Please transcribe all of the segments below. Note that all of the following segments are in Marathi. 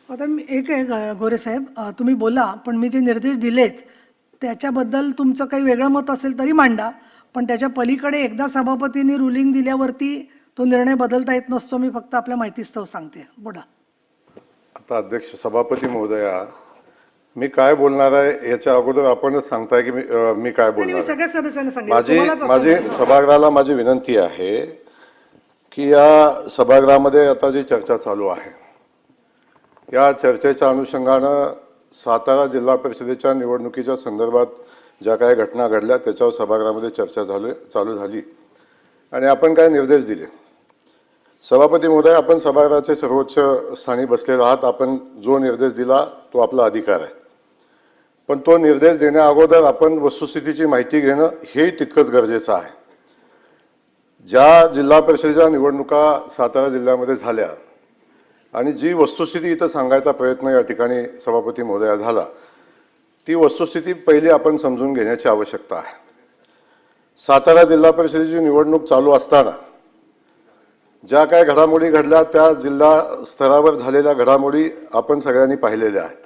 आता एक आहे गोरे साहेब, तुम्ही बोला, पण मी जे निर्देश दिलेत त्याच्याबद्दल तुमचं काही वेगळं मत असेल तरी मांडा, पण त्याच्या पलीकडे एकदा सभापतींनी रुलिंग दिल्यावरती तो निर्णय बदलता येत नसतो. मी फक्त आपल्या माहितीस्तव सांगते. बोला. आता अध्यक्ष सभापती महोदया, मी काय बोलणार आहे याच्या अगोदर आपणच सांगताय की मी काय बोलणार मी आहे. सगळ्या सदस्यांना माझी सांगितलं. सभागृहाला माझी विनंती आहे की या सभागृहामध्ये आता जी चर्चा चालू आहे या चर्चेच्या अनुषंगानं सातारा जिल्हा परिषदेच्या निवडणुकीच्या संदर्भात ज्या काही घटना घडल्या त्याच्यावर सभागृहामध्ये चर्चा चालू झाली आणि आपण काय निर्देश दिले. सभापती महोदय, आपण सभागृहाचे सर्वोच्च स्थानी बसलेलो आहात. आपण जो निर्देश दिला तो आपला अधिकार आहे, पण तो निर्देश देण्या अगोदर आपण वस्तुस्थितीची माहिती घेणं हे तितकंच गरजेचं आहे. ज्या जिल्हा परिषदेच्या निवडणुका सातारा जिल्ह्यामध्ये झाल्या आणि जी वस्तुस्थिती इथं सांगायचा प्रयत्न या ठिकाणी सभापती महोदया झाला, ती वस्तुस्थिती पहिली आपण समजून घेण्याची आवश्यकता आहे. सातारा जिल्हा परिषदेची निवडणूक चालू असताना ज्या काही घडामोडी घडल्या त्या जिल्हा स्तरावर झालेल्या घडामोडी आपण सगळ्यांनी पाहिलेल्या आहेत.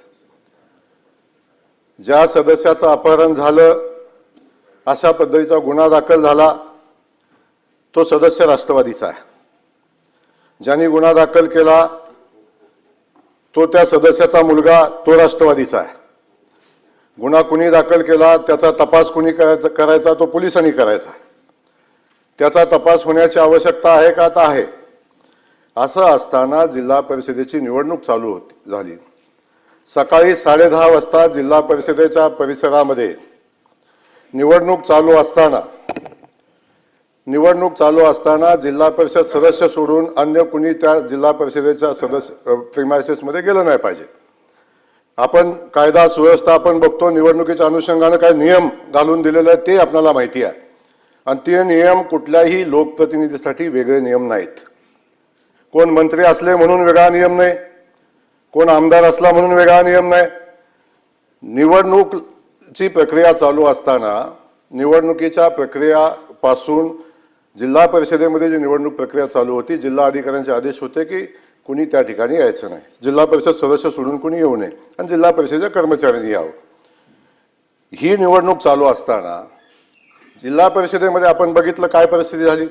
ज्या सदस्याचं अपहरण झालं, अशा पद्धतीचा गुन्हा दाखल झाला, तो सदस्य राष्ट्रवादीचा आहे. ज्यांनी गुन्हा दाखल केला तो त्या सदस्याचा मुलगा, तो राष्ट्रवादीचा आहे. गुन्हा कुणी दाखल केला त्याचा तपास कुणी करायचा तो पोलिसांनी करायचा. त्याचा तपास होण्याची आवश्यकता आहे का? आता आहे. असं असताना जिल्हा परिषदेची निवडणूक चालू झाली. सकाळी 10:30 वाजता जिल्हा परिषदेच्या परिसरामध्ये निवडणूक चालू असताना जिल्हा परिषद सदस्य सोडून अन्य कुणी त्या जिल्हा परिषदेच्या सदस्य प्रिमायसेसमध्ये गेलं नाही पाहिजे. आपण कायदा सुव्यवस्था आपण बघतो, निवडणुकीच्या अनुषंगाने काय नियम घालून दिलेले आहेत ते आपल्याला माहिती आहे. आणि ते नियम कुठल्याही लोकप्रतिनिधीसाठी वेगळे नियम नाहीत. कोण मंत्री असले म्हणून वेगळा नियम नाही, कोण आमदार असला म्हणून वेगळा नियम नाही. निवडणुकीची प्रक्रिया चालू असताना निवडणुकीच्या प्रक्रियापासून जिल्हा परिषदेमध्ये जी निवडणूक प्रक्रिया चालू होती, जिल्हा अधिकाऱ्यांचे आदेश होते की कुणी त्या ठिकाणी यायचं नाही, जिल्हा परिषद सदस्य सोडून कुणी येऊ नये आणि जिल्हा परिषदेच्या कर्मचाऱ्यांनी यावं. ही निवडणूक चालू असताना जिल्हा परिषदेमध्ये आपण बघितलं काय परिस्थिती झाली.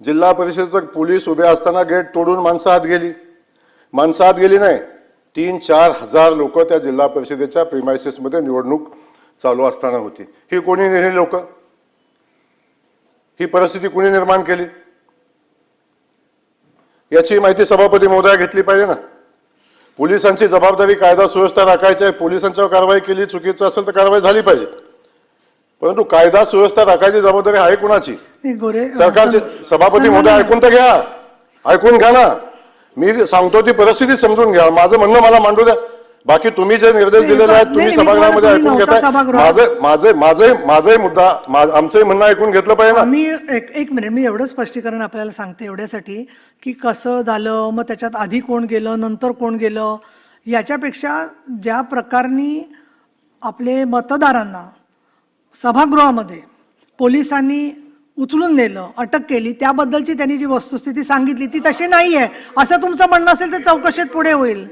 जिल्हा परिषदेचं पोलीस उभे असताना गेट तोडून माणसं आत गेली. माणसं आत गेली नाही, 3-4 हजार लोक त्या जिल्हा परिषदेच्या प्रिमायसेसमध्ये निवडणूक चालू असताना होती. ही कोणी नेली लोक? ही परिस्थिती कोणी निर्माण केली? याची माहिती सभापती महोदया घेतली पाहिजे ना. पोलिसांची जबाबदारी कायदा सुव्यवस्था राखायची आहे. पोलिसांच्यावर कारवाई केली, चुकीचं असेल तर कारवाई झाली पाहिजे, परंतु कायदा सुव्यवस्था राखायची जबाबदारी आहे कुणाची? सरकारची. सभापती महोदय ऐकून तर घ्या, ऐकून घ्या ना. मी सांगतो ती परिस्थिती समजून घ्या. माझं म्हणणं मला मांडू द्या. बाकी तुम्ही जे निर्देश दिलेले आहेत तुम्ही सभागृहामध्ये ऐकून घेताय. माझाही मुद्दा, आमचंही म्हणणं ऐकून घेतलं पाहिजे ना. मी एक मिनिट, मी एवढं स्पष्टीकरण आपल्याला सांगते एवढ्यासाठी की कसं झालं, मग त्याच्यात आधी कोण गेलं, नंतर कोण गेलं, याच्यापेक्षा ज्या प्रकाराने आपले मतदारांना सभागृहामध्ये पोलिसांनी उचलून नेलं, अटक केली, त्याबद्दलची त्यांनी जी वस्तुस्थिती सांगितली ती तशी नाही आहे असं तुमचं म्हणणं असेल तर चौकशीत पुढे होईल.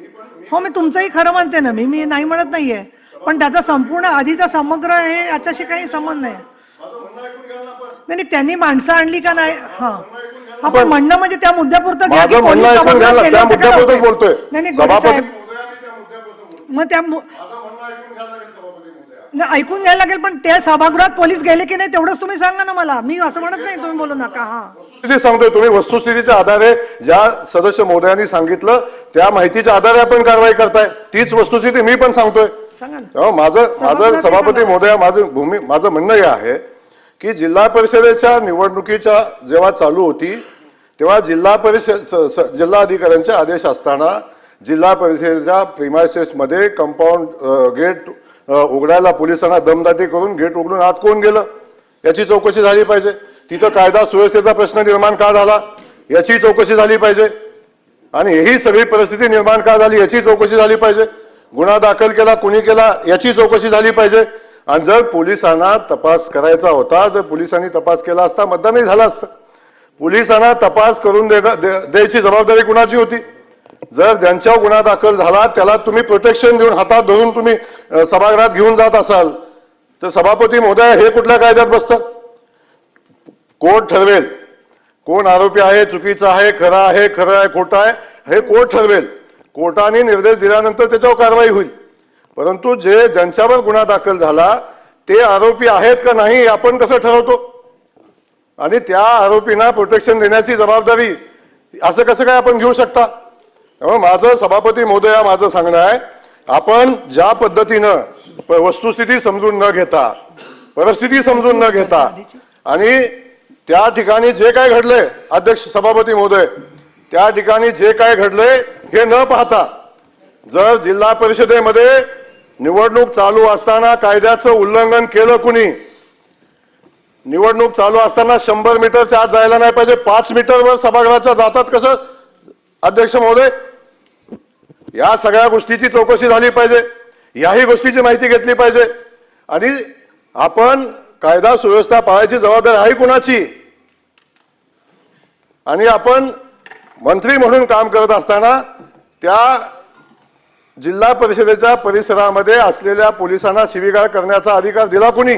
हो, मी तुमचंही खरं म्हणते ना, मी नाही म्हणत नाहीये, पण त्याचा संपूर्ण आधीचा समग्र हे याच्याशी काही संबंध नाही. नाही, त्यांनी माणसं आणली का नाही, हा आपण म्हणणं म्हणजे त्या मुद्द्यापुरतं बोलतोय. मग त्या ऐकून घ्यायला लागेल, पण त्या सभागृहात पोलीस गेले की नाही तेवढंच तुम्ही सांगा ना मला. मी असं म्हणत नाही, तुम्ही बोलू नका. हा सांगतोय तुम्ही वस्तुस्थितीच्या आधारे ज्या सदस्य महोदयांनी सांगितलं त्या माहितीच्या आधारे आपण कारवाई करताय. तीच वस्तुस्थिती मी पण सांगतोय. माझं सभापती महोदया माझं म्हणणं हे आहे की जिल्हा परिषदेच्या निवडणुकीच्या जेव्हा चालू होती तेव्हा जिल्हा अधिकाऱ्यांचे आदेश असताना जिल्हा परिषदेच्या प्रिमायसेसमध्ये कंपाऊंड गेट उघडायला पोलिसांना दमदाटी करून गेट उघडून आत कोण गेलं याची चौकशी झाली पाहिजे. तिथं कायदा सुव्यवस्थेचा प्रश्न निर्माण का झाला याची चौकशी झाली पाहिजे. आणि ही सगळी परिस्थिती निर्माण का झाली याची चौकशी झाली पाहिजे. गुन्हा दाखल केला कुणी केला याची चौकशी झाली पाहिजे. आणि जर पोलिसांना तपास करायचा होता, जर पोलिसांनी तपास केला असता मतदानही झालं असतं. पोलिसांना तपास करून द्यायची जबाबदारी कुणाची होती? जर ज्यांच्यावर गुन्हा दाखल झाला त्याला तुम्ही प्रोटेक्शन देऊन हातात धरून तुम्ही सभागृहात घेऊन जात असाल तर सभापती महोदय हे कुठल्या कायद्यात बसतं? कोर्ट ठरवेल कोण आरोपी आहे, चुकीचा आहे, खरा आहे, खरं आहे, खोटं आहे, हे कोर्ट ठरवेल. कोर्टाने निर्देश दिल्यानंतर त्याच्यावर कारवाई होईल. परंतु ज्यांच्यावर गुन्हा दाखल झाला ते आरोपी आहेत का नाही आपण कसं ठरवतो? आणि त्या आरोपींना प्रोटेक्शन देण्याची जबाबदारी असं कसं काय आपण घेऊ शकता? त्यामुळे माझं सभापती महोदया माझं सांगणं आहे, आपण ज्या पद्धतीनं वस्तुस्थिती समजून न घेता, परिस्थिती समजून न घेता आणि त्या ठिकाणी जे काय घडलंय, अध्यक्ष सभापती महोदय, त्या ठिकाणी जे काय घडलंय हे न पाहता जर जिल्हा परिषदेमध्ये निवडणूक चालू असताना कायद्याचं उल्लंघन केलं कुणी, निवडणूक चालू असताना 100 मीटरच्या आत जायला नाही पाहिजे, 5 मीटरवर सभागृहाच्या जातात कसं अध्यक्ष महोदय? या सगळ्या गोष्टीची चौकशी झाली पाहिजे, याही गोष्टीची माहिती घेतली पाहिजे. आणि आपण कायदा सुव्यवस्था पाळायची जबाबदारी आहे कुणाची? आणि आपण मंत्री म्हणून काम करत असताना त्या जिल्हा परिषदेच्या परिसरामध्ये असलेल्या पोलिसांना शिवीगाळ करण्याचा अधिकार दिला कुणी?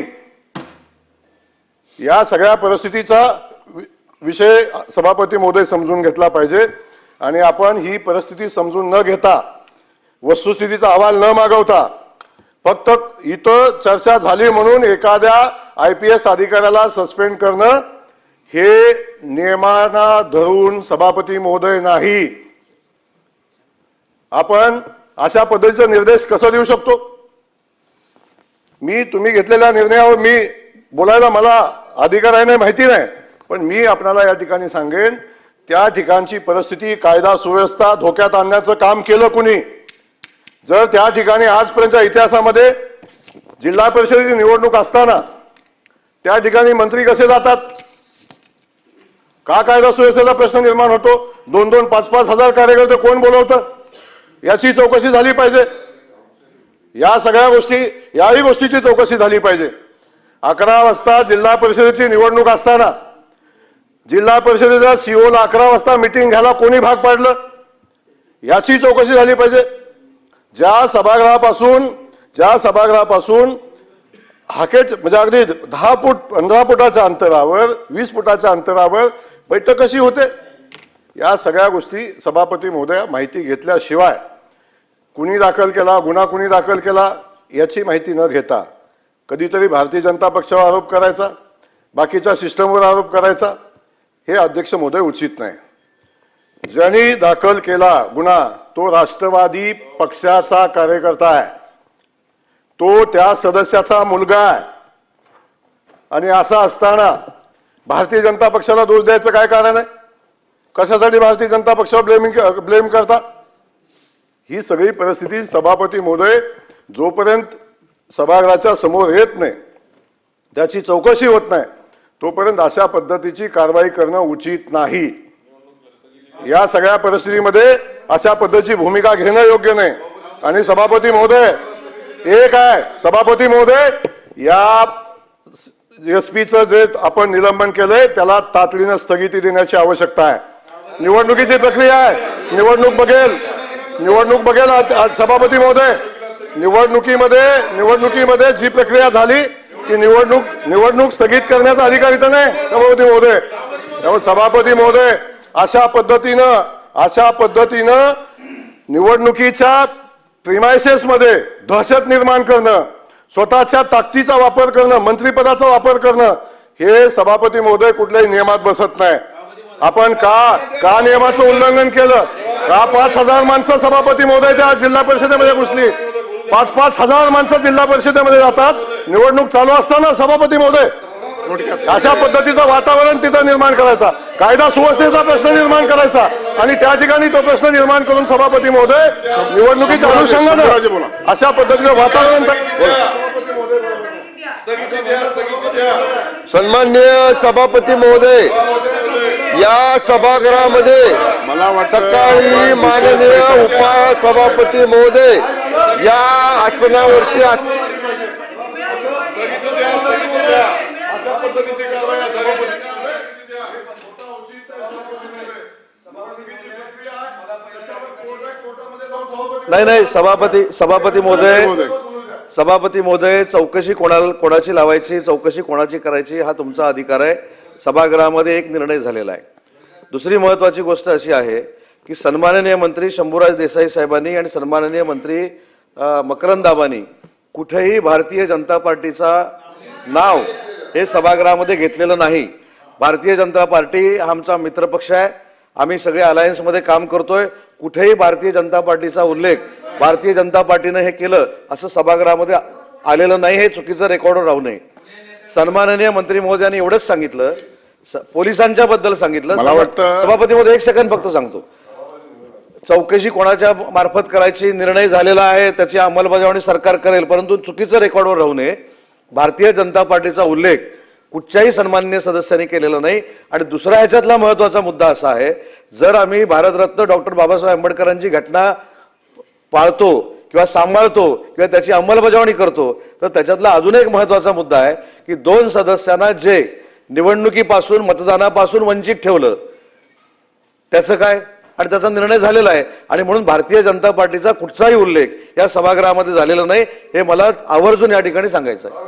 या सगळ्या परिस्थितीचा विषय सभापती महोदय समजून घेतला पाहिजे. आणि आपण ही परिस्थिती समजून न घेता, वस्तुस्थितीचा अहवाल न मागवता, फक्त इथं चर्चा झाली म्हणून एखाद्या IPS अधिकाऱ्याला सस्पेंड करणं हे नियमांना धरून सभापती महोदय नाही. आपण अशा पद्धतीचा निर्देश कसा देऊ शकतो? तुम्ही घेतलेल्या निर्णयावर मी बोलायला मला अधिकार आहे नाही माहिती नाही, पण मी आपल्याला या ठिकाणी सांगेन, त्या ठिकाणची परिस्थिती, कायदा सुव्यवस्था धोक्यात आणण्याचं काम केलं कुणी? जर त्या ठिकाणी आजपर्यंतच्या इतिहासामध्ये जिल्हा परिषदेची निवडणूक असताना त्या ठिकाणी मंत्री कसे जातात? का कायदा सुव्यवस्थेचा प्रश्न निर्माण होतो? 2-2, 5-5 हजार कार्यकर्ते कोण बोलवतं? याची चौकशी झाली पाहिजे. या सगळ्या गोष्टी, याही गोष्टीची चौकशी झाली पाहिजे. 11 वाजता जिल्हा परिषदेची निवडणूक असताना जिल्हा परिषदेच्या CEO ला 11 वाजता मिटिंग घ्यायला कोणी भाग पाडलं? याची चौकशी झाली पाहिजे. ज्या सभागृहापासून हाकेच म्हणजे अगदी 10 फूट 15 फुटाच्या अंतरावर, 20 फुटाच्या अंतरावर बैठक कशी होते? या सगळ्या गोष्टी सभापती महोदया माहिती घेतल्याशिवाय कुणी दाखल केला, गुन्हा कुणी दाखल केला याची माहिती न घेता कधीतरी भारतीय जनता पक्षावर आरोप करायचा, बाकीच्या सिस्टमवर आरोप करायचा, हे अध्यक्ष महोदय उचित नाही. ज्यांनी दाखल केला गुन्हा तो राष्ट्रवादी पक्षाचा कार्यकर्ता आहे, तो त्या सदस्याचा मुलगा आहे. आणि असं असताना भारतीय जनता पक्षाला दोष द्यायचं काय कारण आहे? कशासाठी भारतीय जनता पक्षावर ब्लेम करता? ही सगळी परिस्थिती सभापती महोदय जोपर्यंत सभागृहाच्या समोर येत नाही, त्याची चौकशी होत नाही, तोपर्यंत अशा पद्धतीची कारवाई करणं उचित नाही. या सगळ्या परिस्थितीमध्ये अशा पद्धतीची भूमिका घेणं योग्य नाही. आणि सभापती महोदय एक आहे, सभापती महोदय या SP-चं जे आपण निलंबन केलंय त्याला तातडीनं स्थगिती देण्याची आवश्यकता आहे. निवडणुकीची प्रक्रिया आहे, निवडणूक बघेल सभापती महोदय. निवडणुकीमध्ये जी प्रक्रिया झाली ती निवडणूक स्थगित करण्याचा अधिकार इथं नाही सभापती महोदय. त्यामुळे सभापती महोदय अशा पद्धतीनं निवडणुकीच्या प्रिमायसेस मध्ये दहशत निर्माण करणं, स्वतःच्या ताकदीचा वापर करणं, मंत्रिपदाचा वापर करणं हे सभापती महोदय कुठल्याही नियमात बसत नाही. आपण का नियमाचं उल्लंघन केलं? का 5,000 माणसं सभापती महोदयच्या जिल्हा परिषदेमध्ये घुसली? 5-5 हजार माणसं जिल्हा परिषदेमध्ये जातात निवडणूक चालू असताना सभापती महोदय. अशा पद्धतीचं वातावरण तिथं निर्माण करायचा, कायदा सुव्यवस्थेचा प्रश्न निर्माण करायचा आणि त्या ठिकाणी तो प्रश्न निर्माण करून सभापती महोदय निवडणुकीच्या अनुषंगानं अशा पद्धतीचं वातावरण. सन्माननीय सभापती महोदय, या सभागृहामध्ये सकाळी माननीय उपसभापती महोदय या आसनावरती अशा पद्धतीची कारवाई नाही सभापती महोदय चौकशी कोणाची लावायची, चौकशी कोणाची करायची हा तुमचा अधिकार आहे. सभागृहामध्ये एक निर्णय झालेला आहे. दुसरी महत्वाची गोष्ट अशी आहे की सन्माननीय मंत्री शंभूराज देसाई साहेबांनी आणि सन्माननीय मंत्री मकरंद आबांनी कुठेही भारतीय जनता पार्टीचा नाव हे सभागृहामध्ये घेतलेलं नाही. भारतीय जनता पार्टी हा आमचा मित्रपक्ष आहे. आम्ही सगळे अलायन्समध्ये काम करतोय. कुठेही भारतीय जनता पार्टीचा उल्लेख भारतीय जनता पार्टीने हे केलं असं सभागृहामध्ये आलेलं नाही. हे चुकीचं रेकॉर्डवर राहू नये. सन्माननीय मंत्री महोदयांनी एवढंच सांगितलं, पोलिसांच्या बद्दल सांगितलं. मला वाटतं सभापती महोदय एक सेकंड फक्त सांगतो. चौकशी कोणाच्या मार्फत करायची निर्णय झालेला आहे, त्याची अंमलबजावणी सरकार करेल, परंतु चुकीचं रेकॉर्डवर राहू नये. भारतीय जनता पार्टीचा उल्लेख कुठच्याही सन्माननीय सदस्यांनी केलेला नाही. आणि दुसरा ह्याच्यातला महत्वाचा मुद्दा असा आहे, जर आम्ही भारतरत्न डॉक्टर बाबासाहेब आंबेडकरांची घटना पाळतो किंवा सांभाळतो किंवा त्याची अंमलबजावणी करतो, तर त्याच्यातला अजून एक महत्वाचा मुद्दा आहे की 2 सदस्यांना जे निवडणुकीपासून मतदानापासून वंचित ठेवलं त्याचं काय, आणि त्याचा निर्णय झालेला आहे. आणि म्हणून भारतीय जनता पार्टीचा कुठचाही उल्लेख या सभागृहामध्ये झालेला नाही, हे मला आवर्जून या ठिकाणी सांगायचं आहे.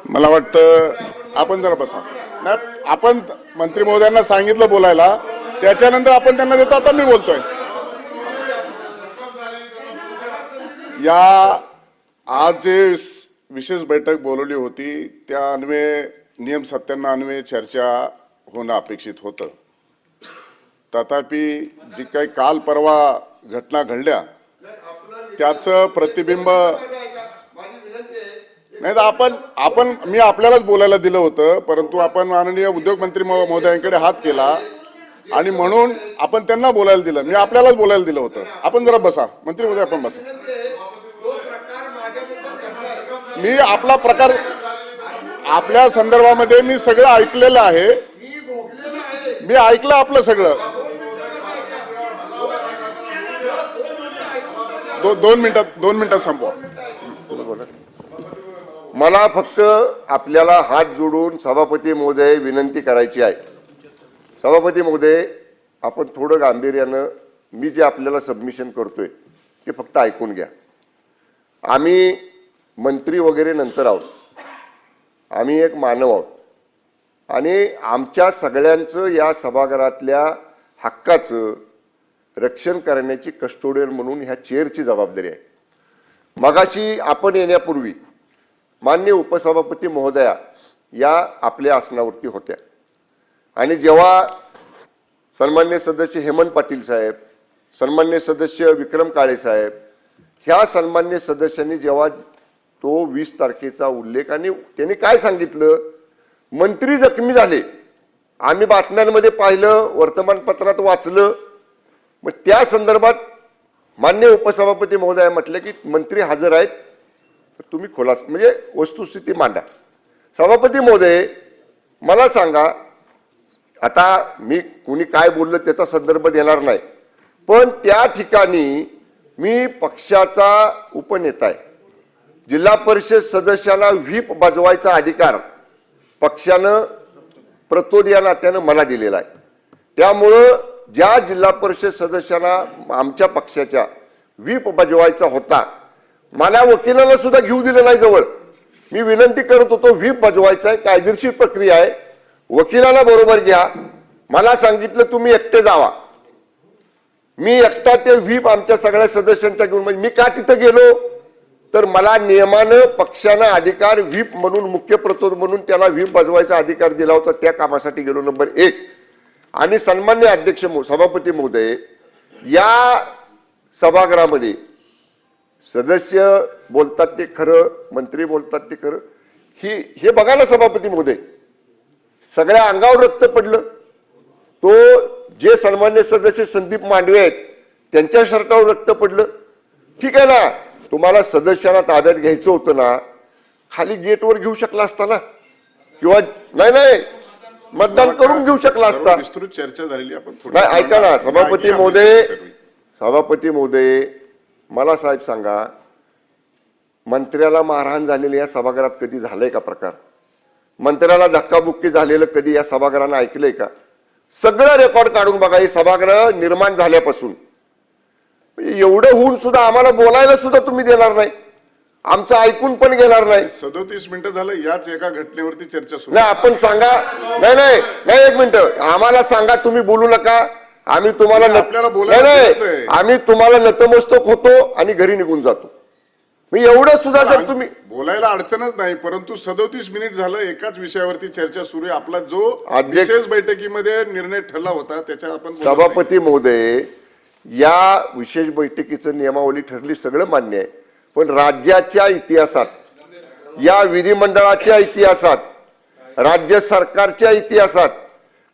मला वाटतं आपण जरा बसा. नाही, आपण मंत्री महोदयांना सांगितलं बोलायला, त्याच्यानंतर आपण त्यांना देतो. आता मी बोलतोय. या आज जे विशेष बैठक बोलवली होती त्या अन्वये नियम 97 अन्वये चर्चा होणं अपेक्षित होतं. तथापि जी काही काल परवा घटना घडल्या त्याचं प्रतिबिंब नाही तर आपण मी आपल्यालाच बोलायला दिलं होतं, परंतु आपण माननीय उद्योगमंत्री महोदयांकडे हात केला आणि म्हणून आपण त्यांना बोलायला दिलं. मी आपल्यालाच बोलायला दिलं होतं. आपण जरा बसा मंत्री महोदय, आपण बसा. मी आपला प्रकार आपल्या संदर्भामध्ये मी सगळं ऐकलेलं आहे. मी ऐकलं आपलं सगळं. 2 मिनिटात संपवा. मला फक्त आपल्याला हात जोडून सभापती महोदय विनंती करायची आहे. सभापती महोदय, आपण थोडं गांभीर्यानं मी जे आपल्याला सबमिशन करतोय ते फक्त ऐकून घ्या. आम्ही मंत्री वगैरे नंतर आहोत, आम्ही एक मानव आहोत आणि आमच्या सगळ्यांचं या सभागृहातल्या हक्काचं रक्षण करण्याची कस्टोडियन म्हणून ह्या चेअरची जबाबदारी आहे. मगाशी आपण येण्यापूर्वी माननीय उपसभापती महोदया या आपल्या आसनावरती होत्या आणि जेव्हा सन्माननीय सदस्य हेमंत पाटील साहेब, सन्माननीय सदस्य विक्रम काळे साहेब, ह्या सन्माननीय सदस्यांनी जेव्हा तो 20 तारखेचा उल्लेख आणि त्यांनी काय सांगितलं, मंत्री जखमी झाले, आम्ही बातम्यांमध्ये पाहिलं, वर्तमानपत्रात वाचलं. मग त्या संदर्भात माननीय उपसभापती महोदय म्हटले की मंत्री हजर आहेत, तर तुम्ही खोलास म्हणजे वस्तुस्थिती मांडा. सभापती महोदय मला सांगा, आता मी कुणी काय बोललं त्याचा संदर्भ देणार नाही, पण त्या ठिकाणी मी पक्षाचा उपनेता आहे. जिल्हा परिषद सदस्यांना व्हीप बजवायचा अधिकार पक्षानं प्रतोद या नात्यानं मला दिलेला आहे. त्यामुळं ज्या जिल्हा परिषद सदस्यांना आमच्या पक्षाच्या व्हीप बजवायचा होता, मला वकिलाला सुद्धा घेऊ दिलं नाही जवळ. मी विनंती करत होतो, व्हीप बजवायचा आहे, कायदेशीर प्रक्रिया आहे, वकिलाला बरोबर घ्या. मला सांगितलं तुम्ही एकटे जावा. मी एकटा ते व्हीप आमच्या सगळ्या सदस्यांच्या घेऊन, म्हणजे मी का तिथं गेलो तर मला नियमानं पक्षानं अधिकार व्हीप म्हणून, मुख्य प्रतोद म्हणून त्याला व्हीप बजवायचा अधिकार दिला होता. त्या कामासाठी गेलो नंबर 1. आणि सन्मान्य अध्यक्ष सभापती महोदय, या सभागृहामध्ये सदस्य बोलतात ते खरं, मंत्री बोलतात ते खरं, हे बघा ना सभापती महोदय, सगळ्या अंगावर रक्त पडलं. तो जे सन्मान्य सदस्य संदीप मांडवे आहेत त्यांच्या शर्टावर रक्त पडलं. ठीक आहे ना, तुम्हाला सदस्यांना ताब्यात घ्यायचं होतं ना, खाली गेटवर घेऊ शकला असता ना, किंवा नाही मतदान करून घेऊ शकला असता. विस्तृत चर्चा झालेली आपण नाही, ऐका ना सभापती महोदय, मला साहेब सांगा, मंत्र्याला मारहाण झालेली या सभागृहात कधी झालंय का प्रकार? मंत्र्याला धक्काबुक्की झालेलं कधी या सभागृहानं ऐकलंय का? सगळं रेकॉर्ड काढून बघा. हे सभागृह निर्माण झाल्यापासून एवढं होऊन सुद्धा आम्हाला बोलायला सुद्धा तुम्ही देणार नाही, आमचं ऐकून पण घेणार नाही. 37 मिनिटं झालं याच एका घटनेवरती चर्चा सुरू नाही आपण सांगा, नाही नाही नाही एक मिनिट आम्हाला सांगा, तुम्ही बोलू नका, आम्ही तुम्हाला आपल्याला बोलायला नाही द्यायचं आहे. आम्ही तुम्हाला नतमस्तक होतो आणि घरी निघून जातो. मी एवढं सुद्धा जर तुम्ही बोलायला अडचणच नाही, परंतु 37 मिनिट झालं एकाच विषयावरती चर्चा सुरू आहे. आपला जो अध्यक्ष- विशेष बैठकीमध्ये निर्णय ठरला होता त्याच्या आपण बोलत नाही. सभापती महोदय, या विशेष बैठकीचं नियमावली ठरली सगळं मान्य आहे, पण राज्याच्या इतिहासात, या विधिमंडळाच्या इतिहासात, राज्य सरकारच्या इतिहासात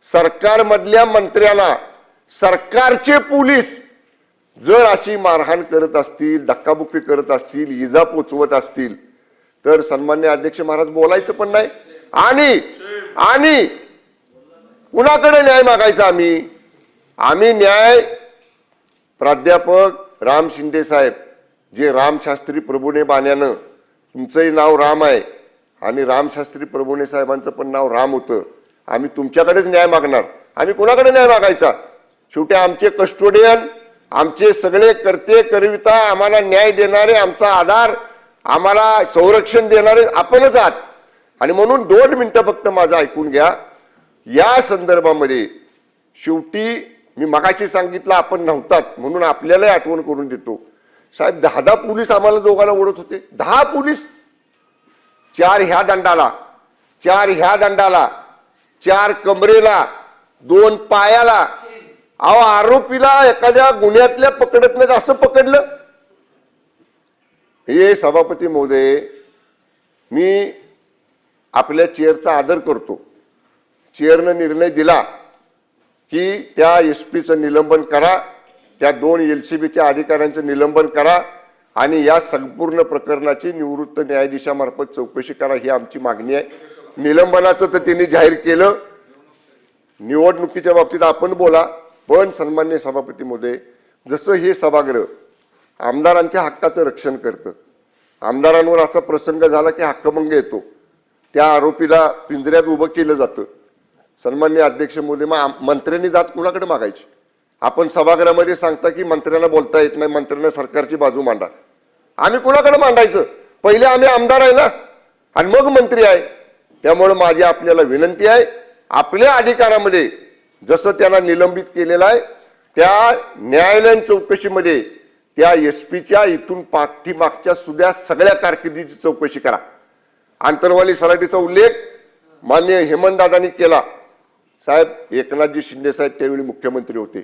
सरकारमधल्या मंत्र्याला सरकारचे पोलीस जर अशी मारहाण करत असतील, धक्काबुक्की करत असतील, इजा पोचवत असतील तर सन्मान्य अध्यक्ष महाराज बोलायचं पण नाही. आणि कुणाकडे न्याय मागायचा? आम्ही न्याय प्राध्यापक राम शिंदे साहेब, जे रामशास्त्री प्रभूने बाण्यानं, तुमचंही नाव राम आहे आणि रामशास्त्री प्रभूने साहेबांचं पण नाव राम होतं, आम्ही तुमच्याकडेच न्याय मागणार. आम्ही कुणाकडे न्याय मागायचा? शेवटी आमचे कस्टोडियन, आमचे सगळे करते करविता, आम्हाला न्याय देणारे, आमचा आधार, आम्हाला संरक्षण देणारे आपणच आहात. आणि म्हणून 2 मिनिटं फक्त माझं ऐकून घ्या. या संदर्भामध्ये शेवटी मी मगाशी सांगितलं आपण नव्हतात म्हणून आपल्याला आठवण करून देतो. साहेब 10 पोलीस आम्हाला दोघाला ओढत होते, 10 पोलीस, 4 ह्या दंडाला, 4 ह्या दंडाला, 4 कमरेला, 2 पायाला. अहो आरोपीला एखाद्या गुन्ह्यातल्या पकडत नाही असं पकडलं. हे सभापती महोदय, मी आपल्या चेअरचा आदर करतो. चेअरनं निर्णय दिला की त्या एसपीचं निलंबन करा, त्या 2 LCBच्या अधिकाऱ्यांचं निलंबन करा आणि या संपूर्ण प्रकरणाची निवृत्त न्यायाधीशामार्फत चौकशी करा, ही आमची मागणी आहे. निलंबनाचं तर त्यांनी जाहीर केलं, निवडणुकीच्या बाबतीत आपण बोला. पण सन्मान्य सभापती महोदय, जसं हे सभागृह आमदारांच्या हक्काचं रक्षण करतं, आमदारांवर असा प्रसंग झाला की हक्कभंग येतो, त्या आरोपीला पिंजऱ्यात उभं केलं जातं. सन्मान्य अध्यक्ष महोदय, मग मंत्र्यांनी जात कुणाकडे मागायची? आपण सभागृहामध्ये सांगता की मंत्र्यांना बोलता येत नाही, मंत्र्यांना सरकारची बाजू मांडा. आम्ही कुणाकडे मांडायचं? पहिले आम्ही आमदार आहे ना आणि मग मंत्री आहे. त्यामुळे माझी आपल्याला विनंती आहे, आपल्या अधिकारामध्ये जसं त्यांना निलंबित केलेलं आहे त्या न्यायालयीन चौकशीमध्ये त्या एसपीच्या इथून पाठीमागच्या सुद्धा सगळ्या कारकिर्दीची चौकशी करा. आंतरवाली सलाटीचा उल्लेख माननीय हेमंतदादांनी केला. साहेब एकनाथजी शिंदे साहेब त्यावेळी मुख्यमंत्री होते,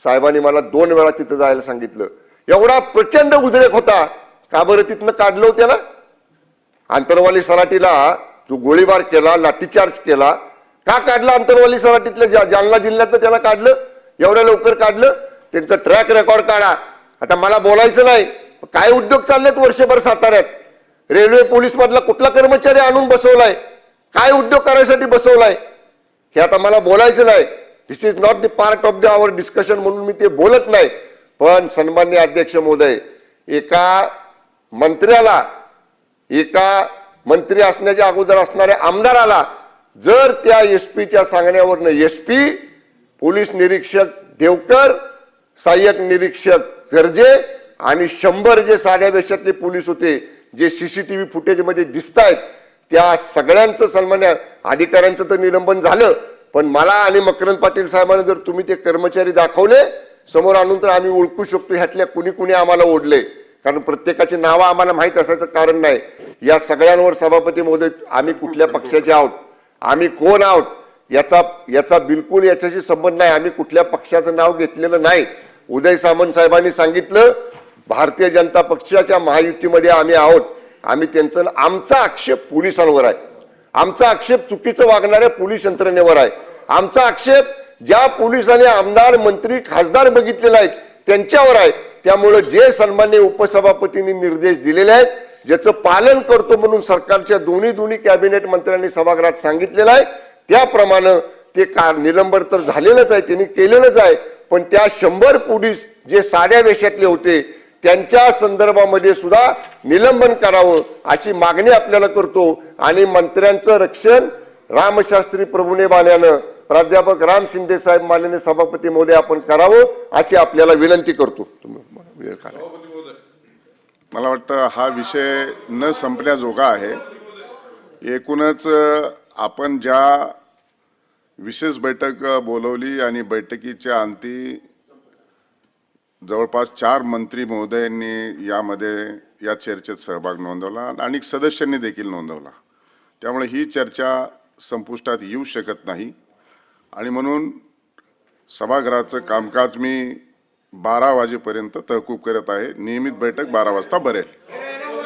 साहेबांनी मला 2 वेळा तिथं जायला सांगितलं. एवढा प्रचंड उद्रेक होता, का बरं तिथनं काढलं त्याला? आंतरवाली सलाटीला जो गोळीबार केला, लाठीचार्ज केला, का काढला आंतरवाली सलाटीतल्या जालना जिल्ह्यातनं त्याला काढलं? एवढ्या लवकर काढलं? त्यांचा ट्रॅक रेकॉर्ड काढा. आता मला बोलायचं नाही, काय उद्योग चाललेत वर्षभर साताऱ्यात? रेल्वे पोलीस मधला कुठला कर्मचारी आणून बसवलाय? काय उद्योग करायसाठी बसवलाय? हे आता मला बोलायचं नाही. This is not the part of the our discussion म्हणून मी ते बोलत नाही. पण सन्मान्य अध्यक्ष महोदय, एका मंत्री असण्याच्या अगोदर असणाऱ्या आमदाराला जर त्या एसपीच्या सांगण्यावरनं एसपी, पोलीस निरीक्षक देवकर, सहाय्यक निरीक्षक गर्जे आणि 100 जे साध्या वेशातले पोलीस होते, जे CCTV फुटेजमध्ये दिसत आहेत, त्या सगळ्यांचं सन्मान्य अधिकाऱ्यांचं तर निलंबन झालं, पण मला आणि मकरंद पाटील साहेबांना जर तुम्ही ते कर्मचारी दाखवले समोर आणून तर आम्ही ओळखू शकतो ह्यातल्या कुणी आम्हाला ओढले. कारण प्रत्येकाची नावं आम्हाला माहीत असायचं कारण नाही. या सगळ्यांवर सभापती महोदय, आम्ही कुठल्या पक्षाचे आहोत, आम्ही कोण आहोत याचा बिलकुल याच्याशी संबंध नाही. आम्ही कुठल्या पक्षाचं नाव घेतलेलं नाही. उदय सामंत साहेबांनी सांगितलं भारतीय जनता पक्षाच्या महायुतीमध्ये आम्ही आहोत. आम्ही त्यांचं, आमचा आक्षेप पोलिसांवर आहे, आमचा आक्षेप चुकीचं वागणाऱ्या पोलीस यंत्रणेवर आहे, आमचा आक्षेप ज्या पोलिसांनी आमदार, मंत्री, खासदार बघितलेला आहे त्यांच्यावर आहे. त्यामुळे जे सन्मान्य उपसभापतींनी निर्देश दिलेले आहेत, ज्याचं पालन करतो म्हणून सरकारच्या दोन्ही कॅबिनेट मंत्र्यांनी सभागृहात सांगितलेलं आहे, त्याप्रमाणे ते निलंबन तर झालेलंच आहे, त्यांनी केलेलंच आहे. पण त्या 100 पोलीस जे साध्या वेशातले होते त्यांच्या संदर्भामध्ये सुद्धा निलंबन करावं अशी मागणी आपल्याला करतो. आणि मंत्र्यांचं रक्षण रामशास्त्री प्रभूने बाण्यानं प्राध्यापक राम शिंदे साहेब माननीय सभापती महोदय आपण करावं अशी आपल्याला विनंती करतो. तुम्ही वेळ काढा. मला वाटतं हा विषय न संपण्याजोगा आहे. एकूणच आपण ज्या विशेष बैठक बोलवली आणि बैठकीच्या अंती जवळपास 4 मंत्री महोदयांनी या चर्चेत सहभाग नोंदवला आणि अनेक सदस्यांनी देखील नोंदवला. त्यामुळे ही चर्चा संपुष्टात येऊ शकत नाही आणि म्हणून सभागृहाचं कामकाज मी 12 वाजेपर्यंत तहकूब करत आहे. नियमित बैठक 12 वाजता भरेल.